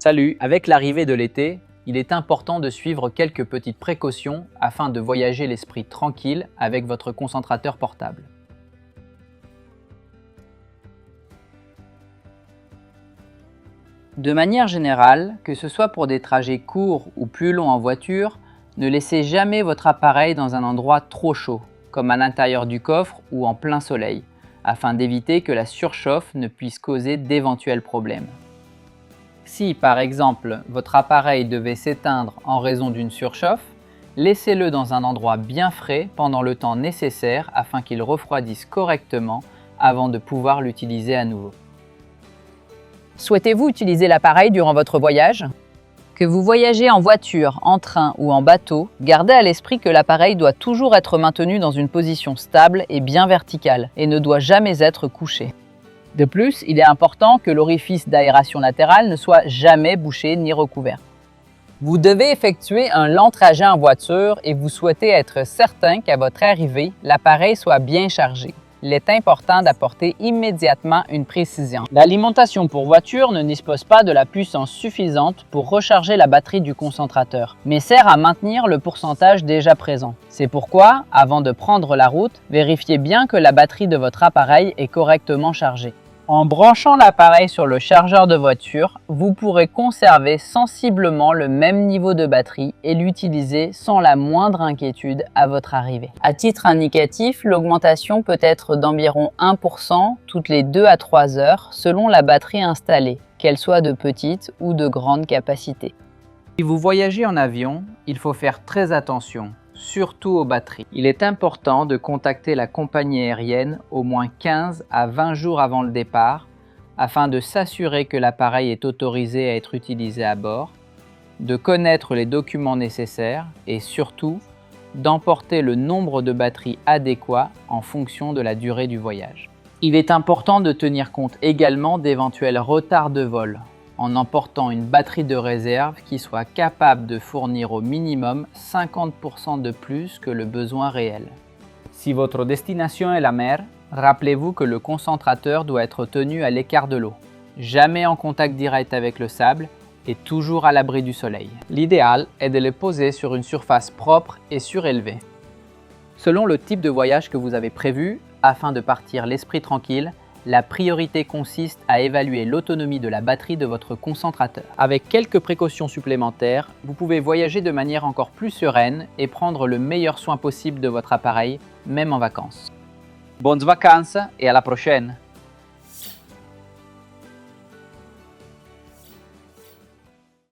Salut! Avec l'arrivée de l'été, il est important de suivre quelques petites précautions afin de voyager l'esprit tranquille avec votre concentrateur portable. De manière générale, que ce soit pour des trajets courts ou plus longs en voiture, ne laissez jamais votre appareil dans un endroit trop chaud, comme à l'intérieur du coffre ou en plein soleil, afin d'éviter que la surchauffe ne puisse causer d'éventuels problèmes. Si, par exemple, votre appareil devait s'éteindre en raison d'une surchauffe, laissez-le dans un endroit bien frais pendant le temps nécessaire afin qu'il refroidisse correctement avant de pouvoir l'utiliser à nouveau. Souhaitez-vous utiliser l'appareil durant votre voyage? Que vous voyagez en voiture, en train ou en bateau, gardez à l'esprit que l'appareil doit toujours être maintenu dans une position stable et bien verticale et ne doit jamais être couché. De plus, il est important que l'orifice d'aération latérale ne soit jamais bouché ni recouvert. Vous devez effectuer un lent trajet en voiture et vous souhaitez être certain qu'à votre arrivée, l'appareil soit bien chargé. Il est important d'apporter immédiatement une précision. L'alimentation pour voiture ne dispose pas de la puissance suffisante pour recharger la batterie du concentrateur, mais sert à maintenir le pourcentage déjà présent. C'est pourquoi, avant de prendre la route, vérifiez bien que la batterie de votre appareil est correctement chargée. En branchant l'appareil sur le chargeur de voiture, vous pourrez conserver sensiblement le même niveau de batterie et l'utiliser sans la moindre inquiétude à votre arrivée. À titre indicatif, l'augmentation peut être d'environ 1% toutes les 2 à 3 heures selon la batterie installée, qu'elle soit de petite ou de grande capacité. Si vous voyagez en avion, il faut faire très attention, surtout aux batteries. Il est important de contacter la compagnie aérienne au moins 15 à 20 jours avant le départ afin de s'assurer que l'appareil est autorisé à être utilisé à bord, de connaître les documents nécessaires et surtout d'emporter le nombre de batteries adéquat en fonction de la durée du voyage. Il est important de tenir compte également d'éventuels retards de vol, en emportant une batterie de réserve qui soit capable de fournir au minimum 50% de plus que le besoin réel. Si votre destination est la mer, rappelez-vous que le concentrateur doit être tenu à l'écart de l'eau, jamais en contact direct avec le sable et toujours à l'abri du soleil. L'idéal est de le poser sur une surface propre et surélevée. Selon le type de voyage que vous avez prévu, afin de partir l'esprit tranquille, la priorité consiste à évaluer l'autonomie de la batterie de votre concentrateur. Avec quelques précautions supplémentaires, vous pouvez voyager de manière encore plus sereine et prendre le meilleur soin possible de votre appareil, même en vacances. Bonnes vacances et à la prochaine!